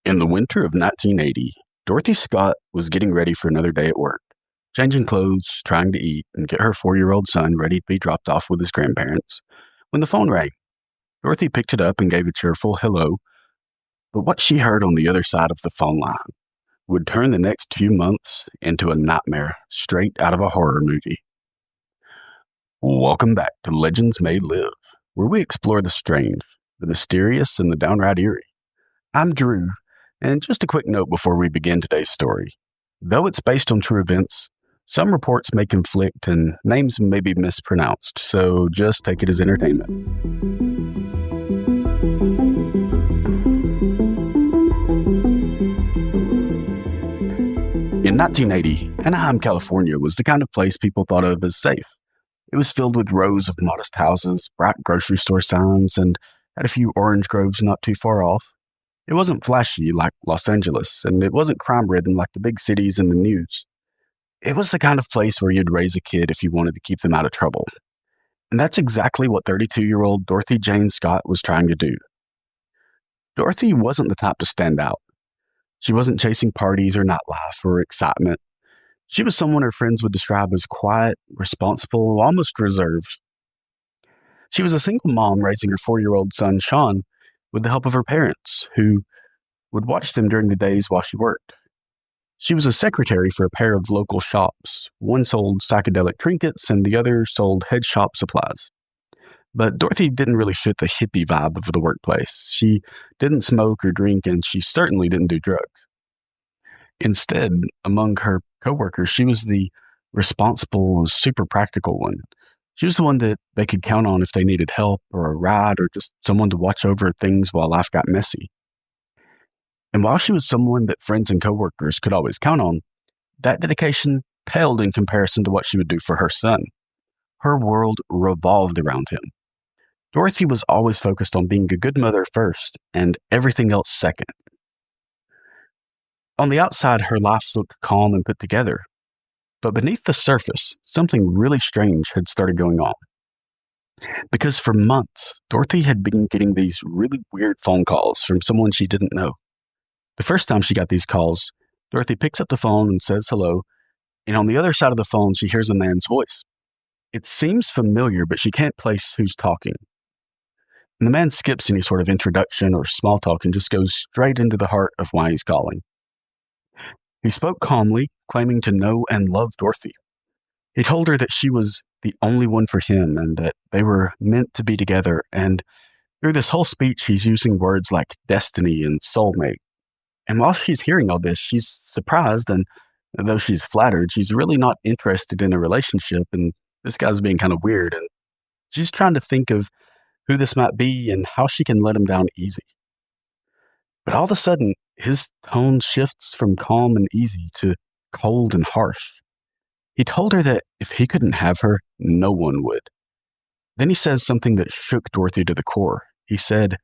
In the winter of 1980, Dorothy Scott was getting ready for another day at work, changing clothes, trying to eat, and get her 4-year-old son ready to be dropped off with his grandparents, when the phone rang. Dorothy picked it up and gave a cheerful hello, but what she heard on the other side of the phone line would turn the next few months into a nightmare straight out of a horror movie. Welcome back to Legends May Live, where we explore the strange, the mysterious, and the downright eerie. I'm Drew, and just a quick note before we begin today's story. Though it's based on true events, some reports may conflict and names may be mispronounced, so just take it as entertainment. In 1980, Anaheim, California was the kind of place people thought of as safe. It was filled with rows of modest houses, bright grocery store signs, and had a few orange groves not too far off. It wasn't flashy like Los Angeles, and it wasn't crime-ridden like the big cities in the news. It was the kind of place where you'd raise a kid if you wanted to keep them out of trouble. And that's exactly what 32-year-old Dorothy Jane Scott was trying to do. Dorothy wasn't the type to stand out. She wasn't chasing parties or nightlife or excitement. She was someone her friends would describe as quiet, responsible, almost reserved. She was a single mom raising her 4-year-old son, Sean, with the help of her parents, who would watch them during the days while she worked. She was a secretary for a pair of local shops. One sold psychedelic trinkets and the other sold head shop supplies. But Dorothy didn't really fit the hippie vibe of the workplace. She didn't smoke or drink, and she certainly didn't do drugs. Instead, among her coworkers, she was the responsible, super practical one. She was the one that they could count on if they needed help or a ride or just someone to watch over things while life got messy. And while she was someone that friends and coworkers could always count on, that dedication paled in comparison to what she would do for her son. Her world revolved around him. Dorothy was always focused on being a good mother first and everything else second. On the outside, her life looked calm and put together. But beneath the surface, something really strange had started going on. Because for months, Dorothy had been getting these really weird phone calls from someone she didn't know. The first time she got these calls, Dorothy picks up the phone and says hello, and on the other side of the phone, she hears a man's voice. It seems familiar, but she can't place who's talking. And the man skips any sort of introduction or small talk and just goes straight into the heart of why he's calling. He spoke calmly, claiming to know and love Dorothy. He told her that she was the only one for him and that they were meant to be together, and through this whole speech, he's using words like destiny and soulmate. And while she's hearing all this, she's surprised, and though she's flattered, she's really not interested in a relationship, and this guy's being kind of weird, and she's trying to think of who this might be and how she can let him down easy. But all of a sudden, his tone shifts from calm and easy to cold and harsh. He told her that if he couldn't have her, no one would. Then he says something that shook Dorothy to the core. He said,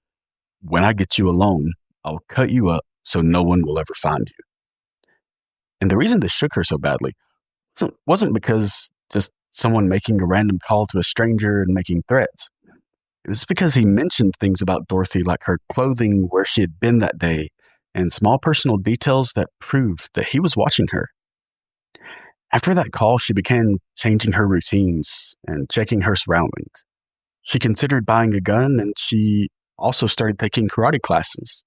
"When I get you alone, I'll cut you up so no one will ever find you." And the reason this shook her so badly wasn't because just someone making a random call to a stranger and making threats. It was because he mentioned things about Dorothy like her clothing, where she had been that day, and small personal details that proved that he was watching her. After that call, she began changing her routines and checking her surroundings. She considered buying a gun, and she also started taking karate classes.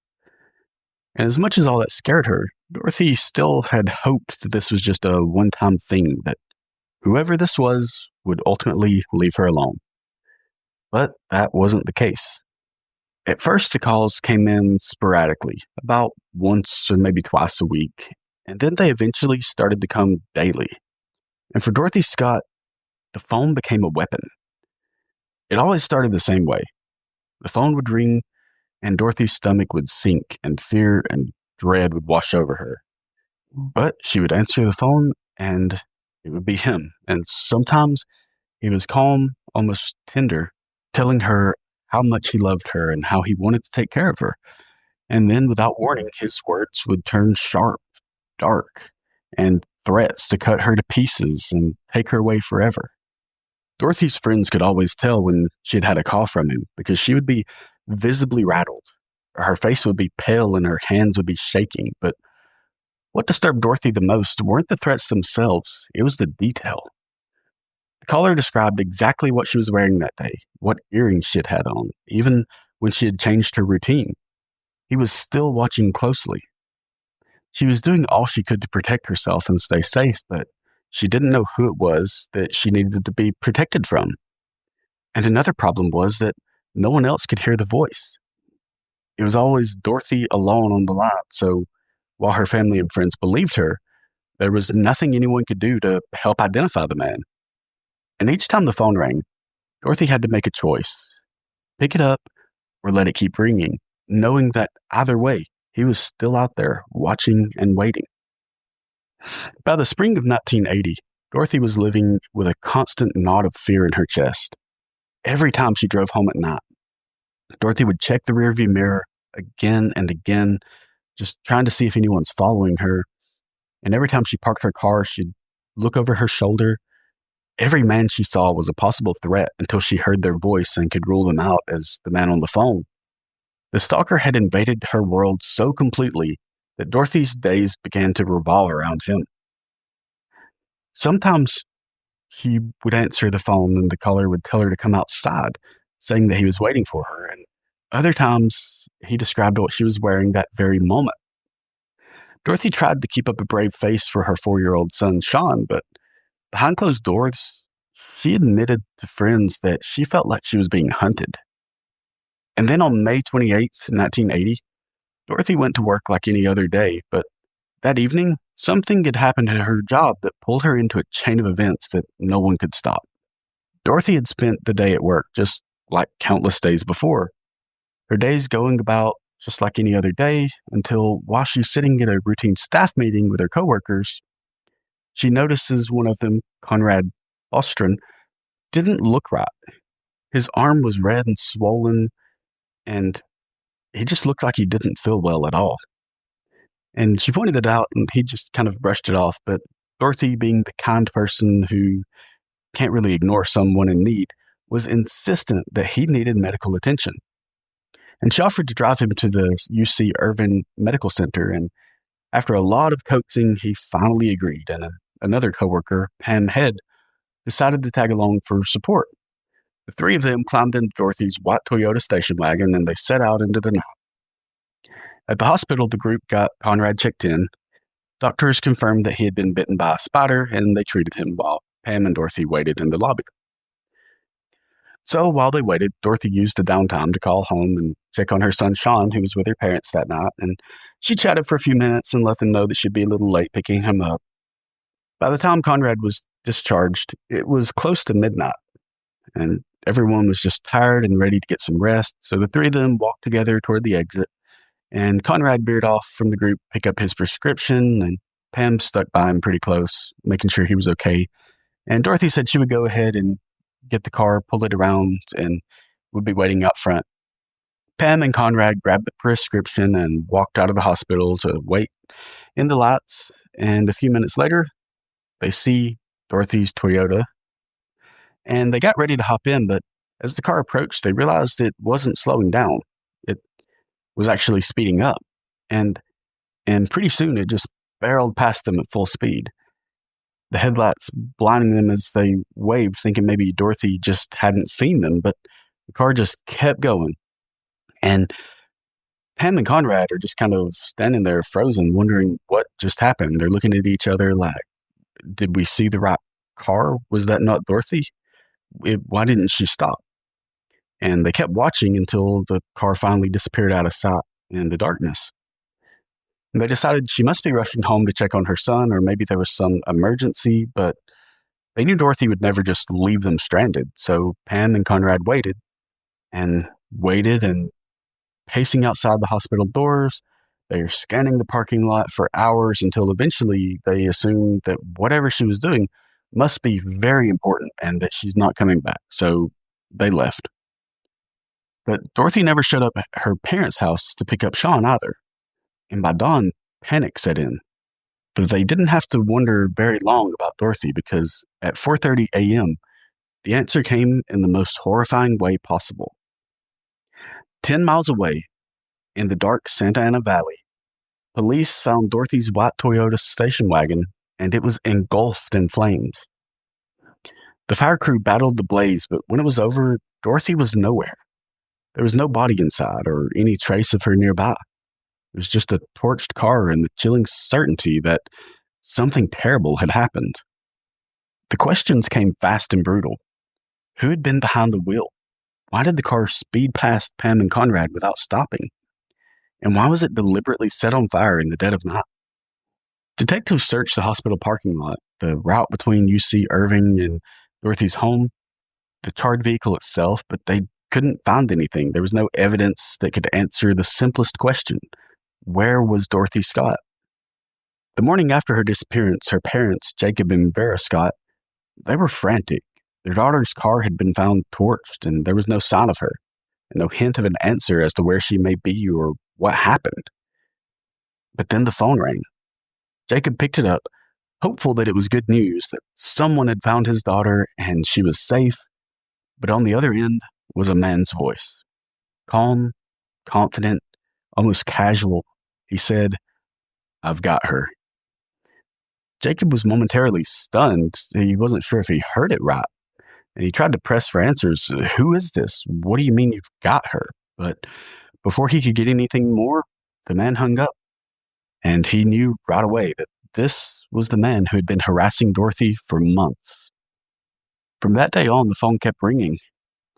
And as much as all that scared her, Dorothy still had hoped that this was just a one-time thing, that whoever this was would ultimately leave her alone. But that wasn't the case. At first, the calls came in sporadically, about once or maybe twice a week, and then they eventually started to come daily. And for Dorothy Scott, the phone became a weapon. It always started the same way. The phone would ring, and Dorothy's stomach would sink, and fear and dread would wash over her. But she would answer the phone, and it would be him. And sometimes he was calm, almost tender, telling her how much he loved her and how he wanted to take care of her. And then, without warning, his words would turn sharp, dark, and threats to cut her to pieces and take her away forever. Dorothy's friends could always tell when she had had a call from him because she would be visibly rattled. Her face would be pale and her hands would be shaking. But what disturbed Dorothy the most weren't the threats themselves, it was the detail. The caller described exactly what she was wearing that day, what earrings she had had on, even when she had changed her routine. He was still watching closely. She was doing all she could to protect herself and stay safe, but she didn't know who it was that she needed to be protected from. And another problem was that no one else could hear the voice. It was always Dorothy alone on the line, so while her family and friends believed her, there was nothing anyone could do to help identify the man. And each time the phone rang, Dorothy had to make a choice: pick it up or let it keep ringing, knowing that either way, he was still out there watching and waiting. By the spring of 1980, Dorothy was living with a constant knot of fear in her chest. Every time she drove home at night, Dorothy would check the rearview mirror again and again, just trying to see if anyone's following her. And every time she parked her car, she'd look over her shoulder. Every man she saw was a possible threat until she heard their voice and could rule them out as the man on the phone. The stalker had invaded her world so completely that Dorothy's days began to revolve around him. Sometimes he would answer the phone and the caller would tell her to come outside, saying that he was waiting for her. And other times, he described what she was wearing that very moment. Dorothy tried to keep up a brave face for her 4-year-old son, Sean, but behind closed doors, she admitted to friends that she felt like she was being hunted. And then on May 28th, 1980, Dorothy went to work like any other day, but that evening, something had happened at her job that pulled her into a chain of events that no one could stop. Dorothy had spent the day at work just like countless days before, her days going about just like any other day until while she's sitting at a routine staff meeting with her coworkers, she notices one of them, Conrad Ostron, didn't look right. His arm was red and swollen, and he just looked like he didn't feel well at all. And she pointed it out, and he just kind of brushed it off. But Dorothy, being the kind person who can't really ignore someone in need, was insistent that he needed medical attention. And she offered to drive him to the UC Irvine Medical Center. And after a lot of coaxing, he finally agreed. And another coworker, Pam Head, decided to tag along for support. The three of them climbed into Dorothy's white Toyota station wagon and they set out into the night. At the hospital, the group got Conrad checked in. Doctors confirmed that he had been bitten by a spider, and they treated him while Pam and Dorothy waited in the lobby. So while they waited, Dorothy used the downtime to call home and check on her son Sean, who was with her parents that night, and she chatted for a few minutes and let them know that she'd be a little late picking him up. By the time Conrad was discharged, it was close to midnight, and everyone was just tired and ready to get some rest, so the three of them walked together toward the exit. And Conrad veered off from the group, pick up his prescription, and Pam stuck by him pretty close, making sure he was okay. And Dorothy said she would go ahead and get the car, pull it around, and would be waiting out front. Pam and Conrad grabbed the prescription and walked out of the hospital to wait in the lights. And a few minutes later, they see Dorothy's Toyota, and they got ready to hop in, but as the car approached, they realized it wasn't slowing down. It was actually speeding up, and pretty soon it just barreled past them at full speed. The headlights blinding them as they waved, thinking maybe Dorothy just hadn't seen them, but the car just kept going. And Pam and Conrad are just kind of standing there frozen, wondering what just happened. They're looking at each other like, did we see the right car? Was that not Dorothy? Why didn't she stop? And they kept watching until the car finally disappeared out of sight in the darkness. And they decided she must be rushing home to check on her son, or maybe there was some emergency, but they knew Dorothy would never just leave them stranded. So Pam and Conrad waited and waited, and pacing outside the hospital doors, they're scanning the parking lot for hours until eventually they assumed that whatever she was doing must be very important and that she's not coming back. So they left. But Dorothy never showed up at her parents' house to pick up Sean either. And by dawn, panic set in. But they didn't have to wonder very long about Dorothy, because at 4:30 a.m., the answer came in the most horrifying way possible. 10 miles away, In the dark Santa Ana Valley, police found Dorothy's white Toyota station wagon, and it was engulfed in flames. The fire crew battled the blaze, but when it was over, Dorothy was nowhere. There was no body inside or any trace of her nearby. It was just a torched car and the chilling certainty that something terrible had happened. The questions came fast and brutal. Who had been behind the wheel? Why did the car speed past Pam and Conrad without stopping? And why was it deliberately set on fire in the dead of night? Detectives searched the hospital parking lot, the route between UC Irving and Dorothy's home, the charred vehicle itself, but they couldn't find anything. There was no evidence that could answer the simplest question. Where was Dorothy Scott? The morning after her disappearance, her parents, Jacob and Vera Scott, they were frantic. Their daughter's car had been found torched, and there was no sign of her, and no hint of an answer as to where she may be or what happened. But then the phone rang. Jacob picked it up, hopeful that it was good news, that someone had found his daughter and she was safe. But on the other end was a man's voice. Calm, confident, almost casual. He said, "I've got her." Jacob was momentarily stunned. He wasn't sure if he heard it right, and he tried to press for answers. "Who is this? What do you mean you've got her?" But before he could get anything more, the man hung up, and he knew right away that this was the man who had been harassing Dorothy for months. From that day on, the phone kept ringing.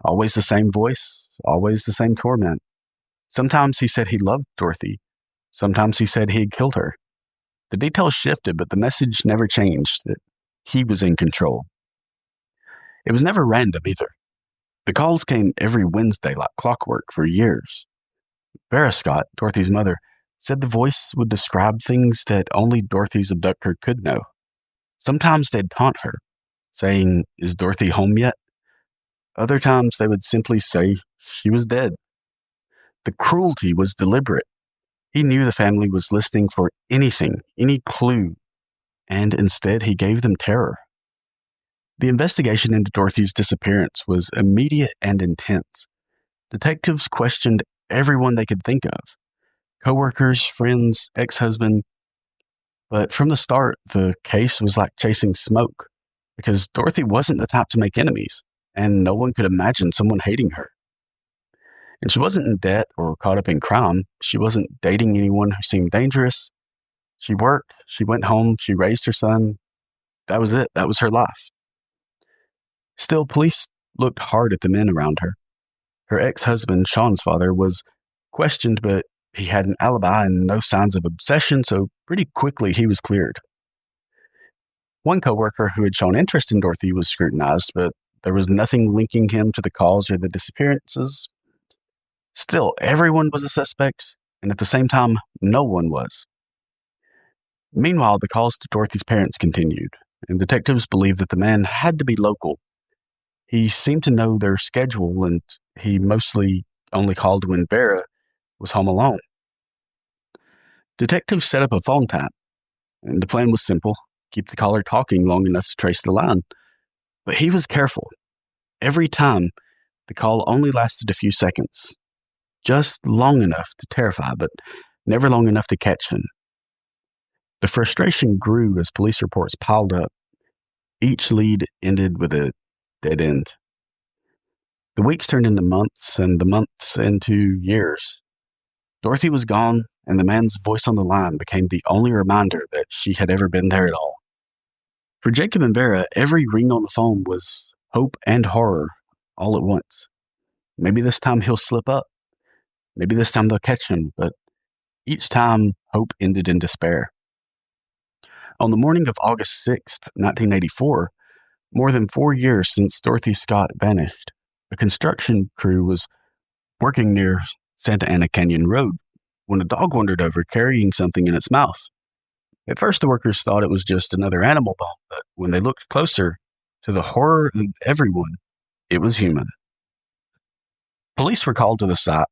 Always the same voice, always the same torment. Sometimes he said he loved Dorothy. Sometimes he said he had killed her. The details shifted, but the message never changed, that he was in control. It was never random either. The calls came every Wednesday like clockwork for years. Vera Scott, Dorothy's mother, said the voice would describe things that only Dorothy's abductor could know. Sometimes they'd taunt her, saying, "Is Dorothy home yet?" Other times they would simply say she was dead. The cruelty was deliberate. He knew the family was listening for anything, any clue, and instead he gave them terror. The investigation into Dorothy's disappearance was immediate and intense. Detectives questioned everyone they could think of, coworkers, friends, ex-husband, but from the start, the case was like chasing smoke, because Dorothy wasn't the type to make enemies, and no one could imagine someone hating her. And she wasn't in debt or caught up in crime. She wasn't dating anyone who seemed dangerous. She worked, she went home, she raised her son. That was it. That was her life. Still, police looked hard at the men around her. Her ex-husband, Sean's father, was questioned, but he had an alibi and no signs of obsession, so pretty quickly he was cleared. One coworker who had shown interest in Dorothy was scrutinized, but there was nothing linking him to the cause or the disappearances. Still, everyone was a suspect, and at the same time, no one was. Meanwhile, the calls to Dorothy's parents continued, and detectives believed that the man had to be local. He seemed to know their schedule, and he mostly only called when Vera was home alone. Detectives set up a phone tap, and the plan was simple: keep the caller talking long enough to trace the line. But he was careful. Every time, the call only lasted a few seconds, just long enough to terrify, but never long enough to catch him. The frustration grew as police reports piled up. Each lead ended with a dead end. The weeks turned into months, and the months into years. Dorothy was gone, and the man's voice on the line became the only reminder that she had ever been there at all. For Jacob and Vera, every ring on the phone was hope and horror all at once. Maybe this time he'll slip up. Maybe this time they'll catch him, but each time, hope ended in despair. On the morning of August 6th, 1984, more than 4 years since Dorothy Scott vanished, a construction crew was working near Santa Ana Canyon Road when a dog wandered over carrying something in its mouth. At first, the workers thought it was just another animal bone, but when they looked closer, to the horror of everyone, it was human. Police were called to the site,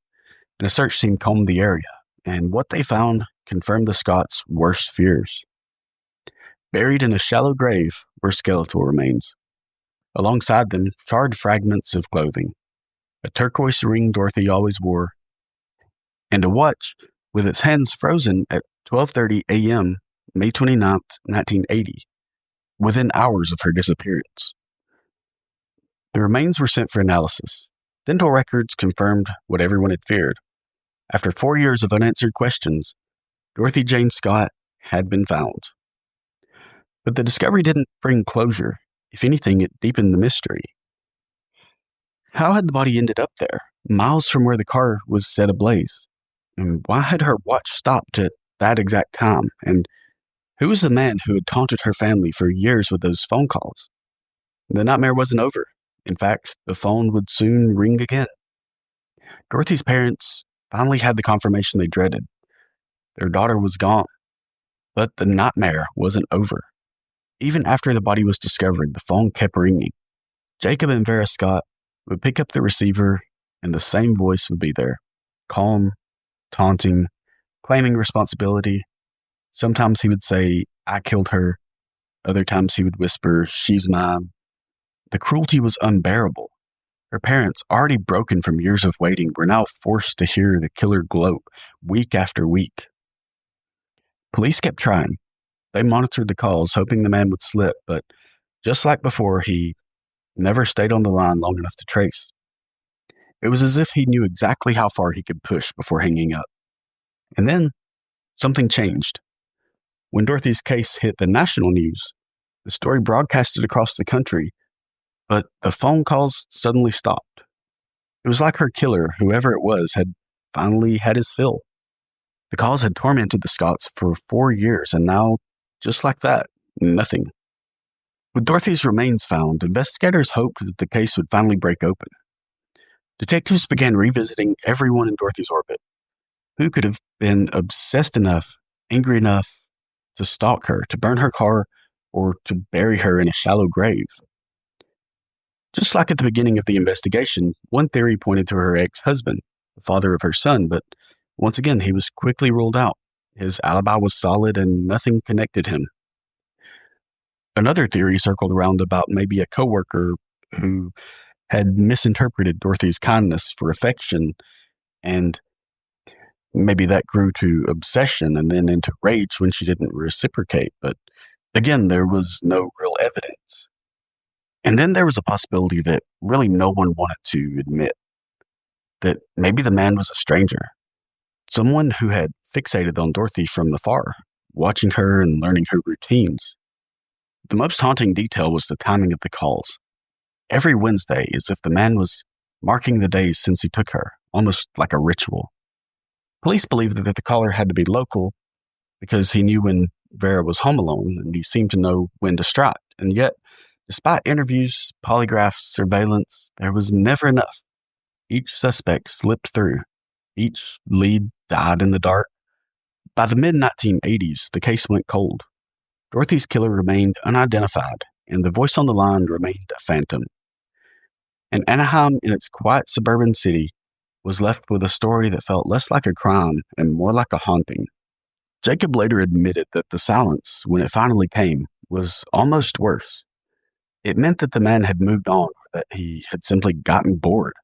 and a search team combed the area, and what they found confirmed the Scotts' worst fears. Buried in a shallow grave were skeletal remains. Alongside them, charred fragments of clothing, a turquoise ring Dorothy always wore, and a watch with its hands frozen at 12:30 a.m., May 29th, 1980, within hours of her disappearance. The remains were sent for analysis. Dental records confirmed what everyone had feared. After 4 years of unanswered questions, Dorothy Jane Scott had been found. But the discovery didn't bring closure. If anything, it deepened the mystery. How had the body ended up there, miles from where the car was set ablaze? And why had her watch stopped at that exact time? And who was the man who had taunted her family for years with those phone calls? The nightmare wasn't over. In fact, the phone would soon ring again. Dorothy's parents finally had the confirmation they dreaded. Their daughter was gone. But the nightmare wasn't over. Even after the body was discovered, the phone kept ringing. Jacob and Vera Scott would pick up the receiver, and the same voice would be there. Calm, taunting, claiming responsibility. Sometimes he would say, "I killed her." Other times he would whisper, "She's mine." The cruelty was unbearable. Her parents, already broken from years of waiting, were now forced to hear the killer gloat week after week. Police kept trying. They monitored the calls, hoping the man would slip, but just like before, he never stayed on the line long enough to trace. It was as if he knew exactly how far he could push before hanging up. And then something changed. When Dorothy's case hit the national news, the story broadcasted across the country, but the phone calls suddenly stopped. It was like her killer, whoever it was, had finally had his fill. The calls had tormented the Scotts for 4 years, and now, just like that, nothing. With Dorothy's remains found, investigators hoped that the case would finally break open. Detectives began revisiting everyone in Dorothy's orbit. Who could have been obsessed enough, angry enough, to stalk her, to burn her car, or to bury her in a shallow grave? Just like at the beginning of the investigation, one theory pointed to her ex-husband, the father of her son, but once again, he was quickly ruled out. His alibi was solid and nothing connected him. Another theory circled around about maybe a coworker who had misinterpreted Dorothy's kindness for affection, and maybe that grew to obsession and then into rage when she didn't reciprocate. But again, there was no real evidence. And then there was a possibility that really no one wanted to admit, that maybe the man was a stranger, someone who had fixated on Dorothy from afar, watching her and learning her routines. The most haunting detail was the timing of the calls. Every Wednesday, as if the man was marking the days since he took her, almost like a ritual. Police believed that the caller had to be local because he knew when Vera was home alone, and he seemed to know when to strike. And yet, despite interviews, polygraphs, surveillance, there was never enough. Each suspect slipped through. Each lead died in the dark. By the mid-1980s, the case went cold. Dorothy's killer remained unidentified, and the voice on the line remained a phantom. And Anaheim, in its quiet suburban city, was left with a story that felt less like a crime and more like a haunting. Jacob later admitted that the silence, when it finally came, was almost worse. It meant that the man had moved on, or that he had simply gotten bored,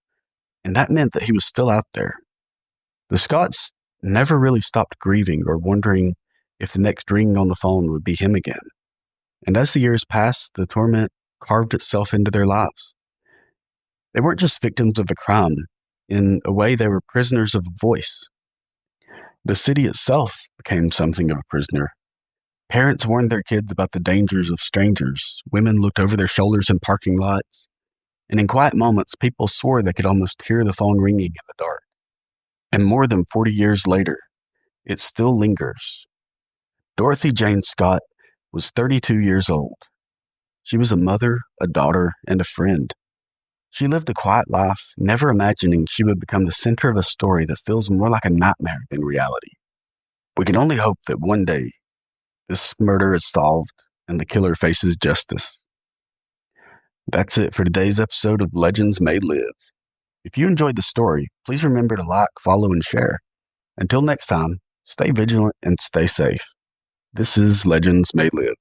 and that meant that he was still out there. The Scotts never really stopped grieving or wondering if the next ring on the phone would be him again. And as the years passed, the torment carved itself into their lives. They weren't just victims of a crime. In a way, they were prisoners of a voice. The city itself became something of a prisoner. Parents warned their kids about the dangers of strangers. Women looked over their shoulders in parking lots. And in quiet moments, people swore they could almost hear the phone ringing in the dark. And more than 40 years later, it still lingers. Dorothy Jane Scott was 32 years old. She was a mother, a daughter, and a friend. She lived a quiet life, never imagining she would become the center of a story that feels more like a nightmare than reality. We can only hope that one day this murder is solved and the killer faces justice. That's it for today's episode of Legends May Live. If you enjoyed the story, please remember to like, follow, and share. Until next time, stay vigilant and stay safe. This is Legends May Live.